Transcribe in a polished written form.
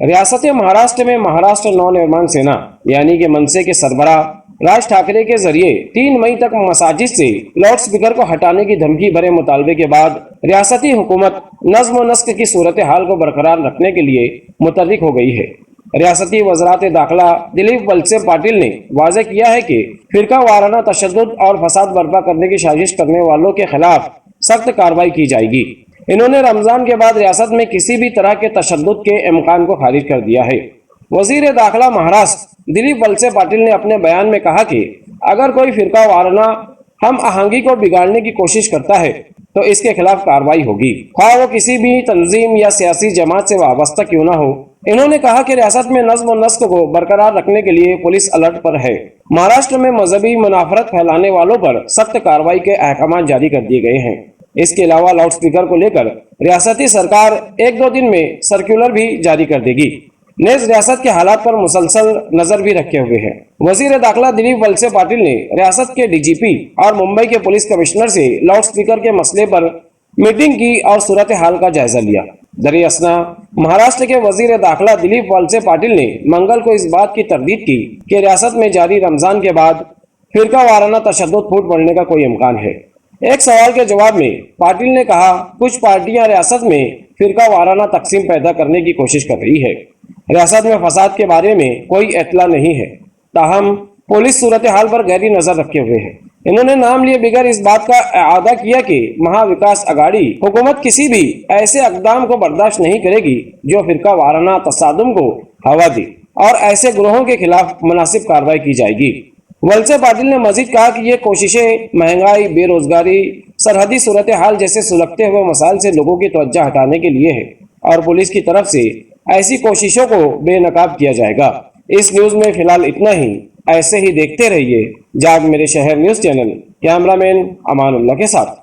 ریاست مہاراشٹر میں مہاراشٹر نو نرمان سینا یعنی کہ منسے کے سربراہ راج ٹھاکرے کے ذریعے 3 مئی تک مساجد سے لاؤڈ سپیکر کو ہٹانے کی دھمکی بھرے مطالبے کے بعد ریاستی حکومت نظم و نسق کی صورتحال کو برقرار رکھنے کے لیے متحرک ہو گئی ہے۔ ریاستی وزارت داخلہ دلیپ ولسے پاٹل نے واضح کیا ہے کہ فرقہ وارانہ تشدد اور فساد برپا کرنے کی سازش کرنے والوں کے خلاف سخت کارروائی کی جائے گی۔ انہوں نے رمضان کے بعد ریاست میں کسی بھی طرح کے تشدد کے امکان کو خارج کر دیا ہے۔ وزیر داخلہ مہاراشٹر دلیپ ولسے پاٹل نے اپنے بیان میں کہا کہ اگر کوئی فرقہ وارانہ ہم آہنگی کو بگاڑنے کی کوشش کرتا ہے تو اس کے خلاف کارروائی ہوگی، خواہ وہ کسی بھی تنظیم یا سیاسی جماعت سے وابستہ کیوں نہ ہو۔ انہوں نے کہا کہ ریاست میں نظم و نسق کو برقرار رکھنے کے لیے پولیس الرٹ پر ہے۔ مہاراشٹر میں مذہبی منافرت پھیلانے والوں پر سخت کارروائی کے احکامات جاری کر دیے گئے ہیں۔ اس کے علاوہ لاؤڈ سپیکر کو لے کر ریاستی سرکار 1-2 دن میں سرکولر بھی جاری کر دے گی، نیز ریاست کے حالات پر مسلسل نظر بھی رکھے ہوئے ہے۔ وزیر داخلہ دلیپ ولسے پاٹل نے ریاست کے ڈی جی پی اور ممبئی کے پولیس کمشنر سے لاؤڈ سپیکر کے مسئلے پر میٹنگ کی اور صورتحال کا جائزہ لیا۔ دریں اثنا مہاراشٹر کے وزیر داخلہ دلیپ ولسے پاٹل نے منگل کو اس بات کی تردید کی کہ ریاست میں جاری رمضان کے بعد فرقہ وارانہ تشدد پھوٹ پڑنے کا کوئی امکان ہے۔ ایک سوال کے جواب میں پاٹل نے کہا کچھ پارٹیاں ریاست میں فرقہ وارانہ تقسیم پیدا کرنے کی کوشش کر رہی ہے۔ ریاست میں فساد کے بارے میں کوئی اطلاع نہیں ہے، تاہم پولیس صورتحال پر گہری نظر رکھے ہوئے ہے۔ انہوں نے نام لیے بغیر اس بات کا اعادہ کیا کہ مہا وکاس اگاڑی حکومت کسی بھی ایسے اقدام کو برداشت نہیں کرے گی جو فرقہ وارانہ تصادم کو ہوا دے، اور ایسے گروہوں کے خلاف مناسب کارروائی کی جائے گی۔ ولسے پاٹل نے مزید کہا کہ یہ کوششیں مہنگائی، بے روزگاری، سرحدی صورتحال جیسے سلگتے ہوئے مسائل سے لوگوں کی توجہ ہٹانے کے لیے ہے، اور پولیس کی طرف سے ایسی کوششوں کو بے نقاب کیا جائے گا۔ اس نیوز میں فی الحال اتنا ہی۔ ایسے ہی دیکھتے رہیے جاگ میرے شہر نیوز چینل، کیمرہ مین امان اللہ کے ساتھ۔